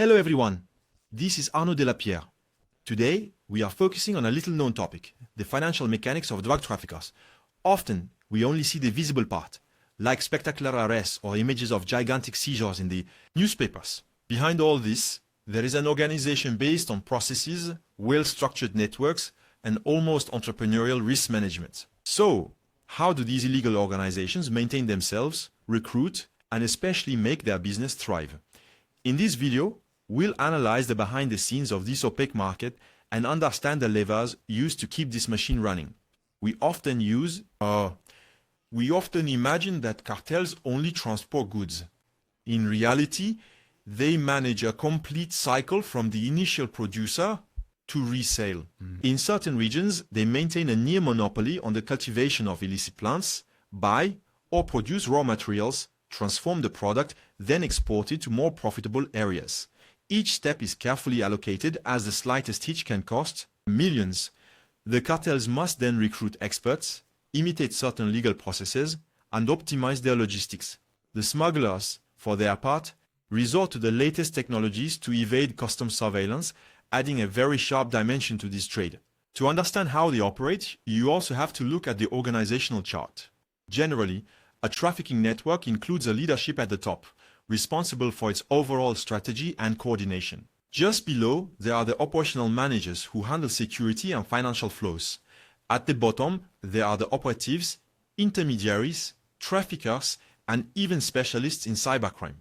Hello everyone, this is Arnaud Delapierre. Today, we are focusing on a little-known topic, the financial mechanics of drug traffickers. Often, we only see the visible part, like spectacular arrests or images of gigantic seizures in the newspapers. Behind all this, there is an organization based on processes, well-structured networks, and almost entrepreneurial risk management. So, how do these illegal organizations maintain themselves, recruit, and especially make their business thrive? In this video, we'll analyze the behind the scenes of this opaque market and understand the levers used to keep this machine running. We often imagine that cartels only transport goods. In reality, they manage a complete cycle from the initial producer to resale. In certain regions, they maintain a near monopoly on the cultivation of illicit plants, buy or produce raw materials, transform the product, then export it to more profitable areas. Each step is carefully allocated as the slightest hitch can cost millions. The cartels must then recruit experts, imitate certain legal processes, and optimize their logistics. The smugglers, for their part, resort to the latest technologies to evade customs surveillance, adding a very sharp dimension to this trade. To understand how they operate, you also have to look at the organizational chart. Generally, a trafficking network includes a leadership at the top, responsible for its overall strategy and coordination. Just below, there are the operational managers who handle security and financial flows. At the bottom, there are the operatives, intermediaries, traffickers, and even specialists in cybercrime.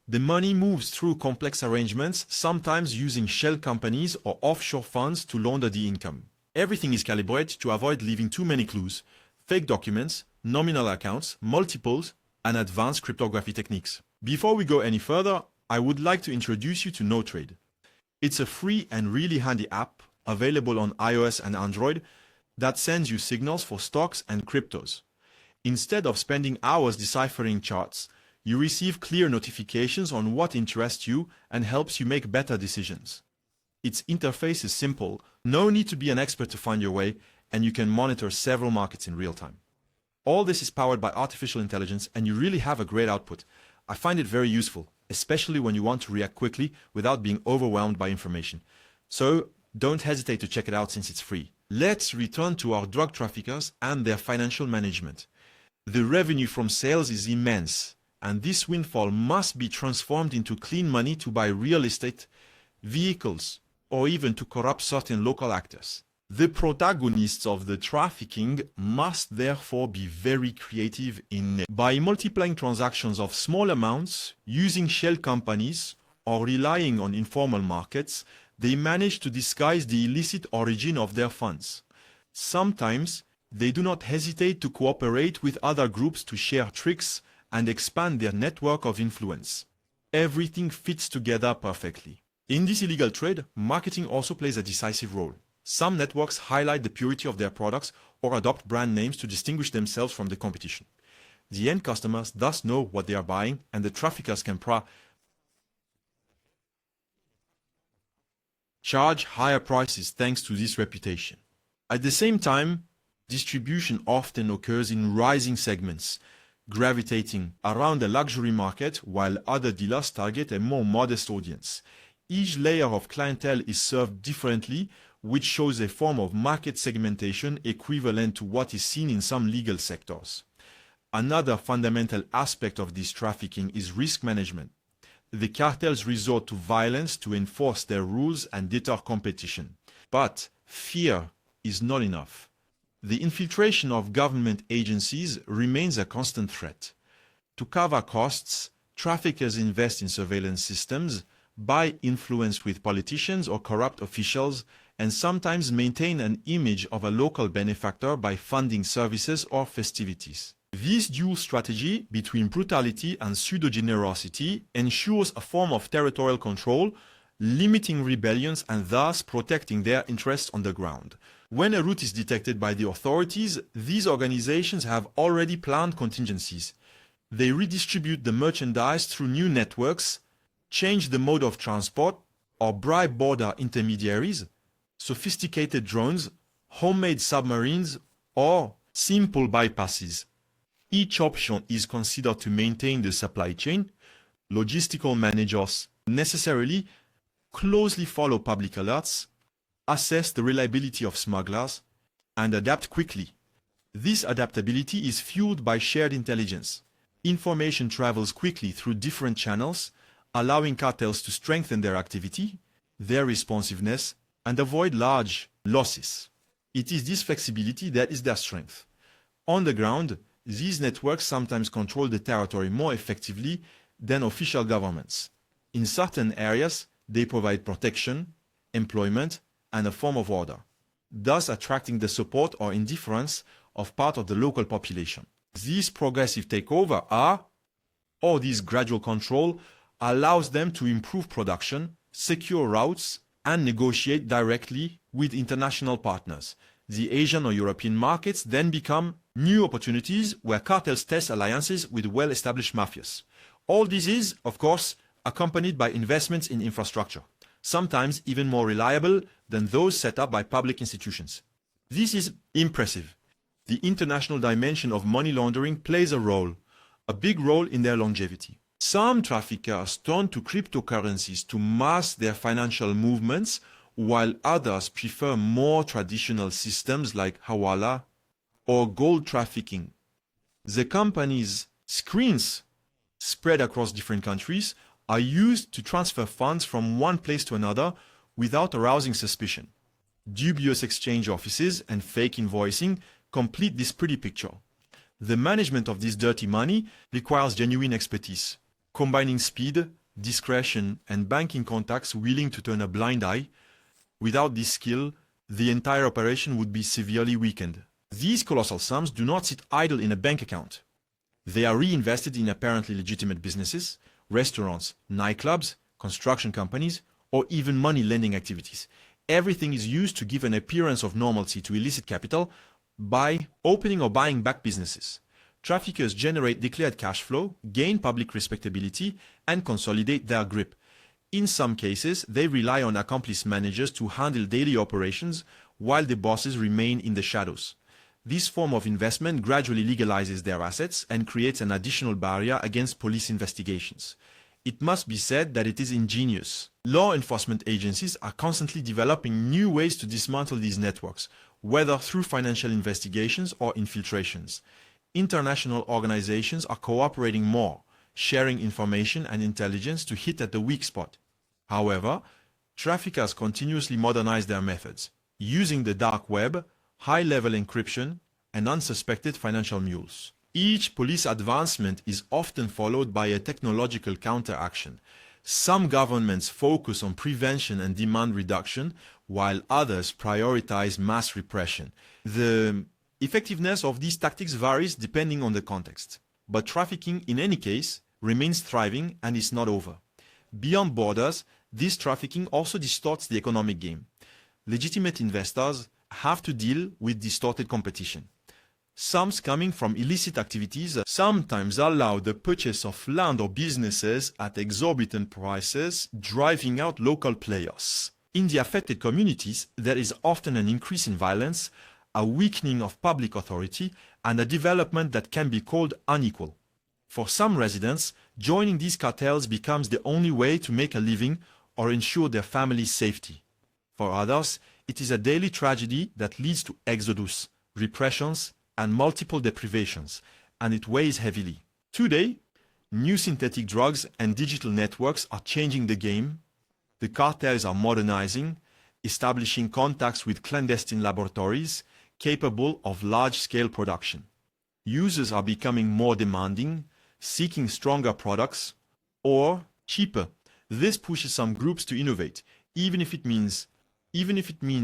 The money moves through complex arrangements, sometimes using shell companies or offshore funds to launder the income. Everything is calibrated to avoid leaving too many clues: fake documents, nominal accounts, multiples, and advanced cryptography techniques. Before we go any further, I would like to introduce you to Notrade. It's a free and really handy app available on iOS and Android that sends you signals for stocks and cryptos. Instead of spending hours deciphering charts, you receive clear notifications on what interests you and helps you make better decisions. Its interface is simple, no need to be an expert to find your way, and you can monitor several markets in real time. All this is powered by artificial intelligence, and you really have a great output. I find it very useful, especially when you want to react quickly without being overwhelmed by information. So don't hesitate to check it out since it's free. Let's return to our drug traffickers and their financial management. The revenue from sales is immense, and this windfall must be transformed into clean money to buy real estate, vehicles, or even to corrupt certain local actors. The protagonists of the trafficking must therefore be very creative by multiplying transactions of small amounts, using shell companies, or relying on informal markets. They manage to disguise the illicit origin of their funds. Sometimes, they do not hesitate to cooperate with other groups to share tricks and expand their network of influence. Everything fits together perfectly. In this illegal trade, marketing also plays a decisive role. Some networks highlight the purity of their products or adopt brand names to distinguish themselves from the competition. The end customers thus know what they are buying, and the traffickers can charge higher prices thanks to this reputation. At the same time, distribution often occurs in rising segments, gravitating around the luxury market while other dealers target a more modest audience. Each layer of clientele is served differently, which shows a form of market segmentation equivalent to what is seen in some legal sectors. Another fundamental aspect of this trafficking is risk management. The cartels resort to violence to enforce their rules and deter competition. But fear is not enough. The infiltration of government agencies remains a constant threat. To cover costs, traffickers invest in surveillance systems, buy influence with politicians or corrupt officials, and sometimes maintain an image of a local benefactor by funding services or festivities. This dual strategy between brutality and pseudo-generosity ensures a form of territorial control, limiting rebellions and thus protecting their interests on the ground. When a route is detected by the authorities, these organizations have already planned contingencies. They redistribute the merchandise through new networks, change the mode of transport, or bribe border intermediaries, sophisticated drones, homemade submarines, or simple bypasses. Each option is considered to maintain the supply chain. Logistical managers necessarily closely follow public alerts, assess the reliability of smugglers, and adapt quickly. This adaptability is fueled by shared intelligence. Information travels quickly through different channels, allowing cartels to strengthen their activity, their responsiveness, and avoid large losses. It is this flexibility that is their strength. On the ground, these networks sometimes control the territory more effectively than official governments. In certain areas, they provide protection, employment, and a form of order, thus attracting the support or indifference of part of the local population. These progressive takeover or this gradual control allows them to improve production, secure routes, and negotiate directly with international partners. The Asian or European markets then become new opportunities where cartels test alliances with well-established mafias. All this is, of course, accompanied by investments in infrastructure, sometimes even more reliable than those set up by public institutions. This is impressive. The international dimension of money laundering plays a big role in their longevity. Some traffickers turn to cryptocurrencies to mask their financial movements, while others prefer more traditional systems like hawala or gold trafficking. The company's screens, spread across different countries, are used to transfer funds from one place to another without arousing suspicion. Dubious exchange offices and fake invoicing complete this pretty picture. The management of this dirty money requires genuine expertise, combining speed, discretion, and banking contacts willing to turn a blind eye. Without this skill, the entire operation would be severely weakened. These colossal sums do not sit idle in a bank account. They are reinvested in apparently legitimate businesses, restaurants, nightclubs, construction companies, or even money lending activities. Everything is used to give an appearance of normalcy to illicit capital by opening or buying back businesses. Traffickers generate declared cash flow, gain public respectability, and consolidate their grip. In some cases, they rely on accomplice managers to handle daily operations while the bosses remain in the shadows. This form of investment gradually legalizes their assets and creates an additional barrier against police investigations. It must be said that it is ingenious. Law enforcement agencies are constantly developing new ways to dismantle these networks, whether through financial investigations or infiltrations. International organizations are cooperating more, sharing information and intelligence to hit at the weak spot. However, traffickers continuously modernize their methods, using the dark web, high-level encryption, and unsuspected financial mules. Each police advancement is often followed by a technological counteraction. Some governments focus on prevention and demand reduction, while others prioritize mass repression. The effectiveness of these tactics varies depending on the context. But trafficking, in any case, remains thriving and is not over. Beyond borders, this trafficking also distorts the economic game. Legitimate investors have to deal with distorted competition. Sums coming from illicit activities sometimes allow the purchase of land or businesses at exorbitant prices, driving out local players. In the affected communities, there is often an increase in violence, a weakening of public authority, and a development that can be called unequal. For some residents, joining these cartels becomes the only way to make a living or ensure their family's safety. For others, it is a daily tragedy that leads to exodus, repressions, and multiple deprivations, and it weighs heavily. Today, new synthetic drugs and digital networks are changing the game. The cartels are modernizing, establishing contacts with clandestine laboratories capable of large-scale production. Users are becoming more demanding, seeking stronger products, or cheaper. This pushes some groups to innovate, even if it means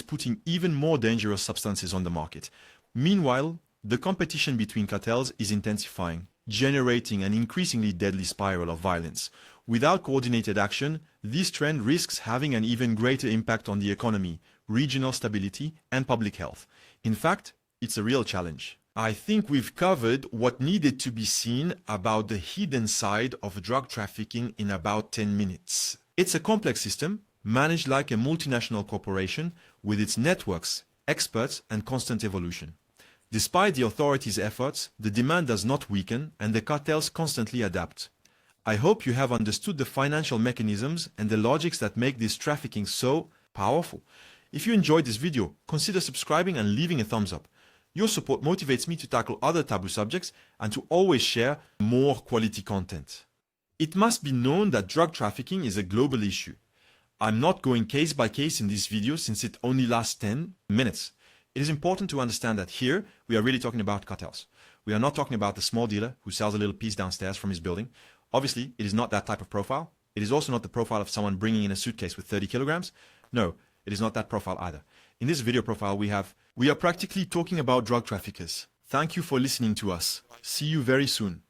putting even more dangerous substances on the market. Meanwhile, the competition between cartels is intensifying, generating an increasingly deadly spiral of violence. Without coordinated action, this trend risks having an even greater impact on the economy, regional stability, and public health. In fact, it's a real challenge. I think we've covered what needed to be seen about the hidden side of drug trafficking in about 10 minutes. It's a complex system, managed like a multinational corporation, with its networks, experts, and constant evolution. Despite the authorities' efforts, the demand does not weaken and the cartels constantly adapt. I hope you have understood the financial mechanisms and the logics that make this trafficking so powerful. If you enjoyed this video, consider subscribing and leaving a thumbs up. Your support motivates me to tackle other taboo subjects and to always share more quality content. It must be known that drug trafficking is a global issue. I'm not going case by case in this video since it only lasts 10 minutes. It is important to understand that here we are really talking about cartels. We are not talking about the small dealer who sells a little piece downstairs from his building. Obviously, it is not that type of profile. It is also not the profile of someone bringing in a suitcase with 30 kilograms. No, it is not that profile either. In this video profile we are practically talking about drug traffickers. Thank you for listening to us. See you very soon.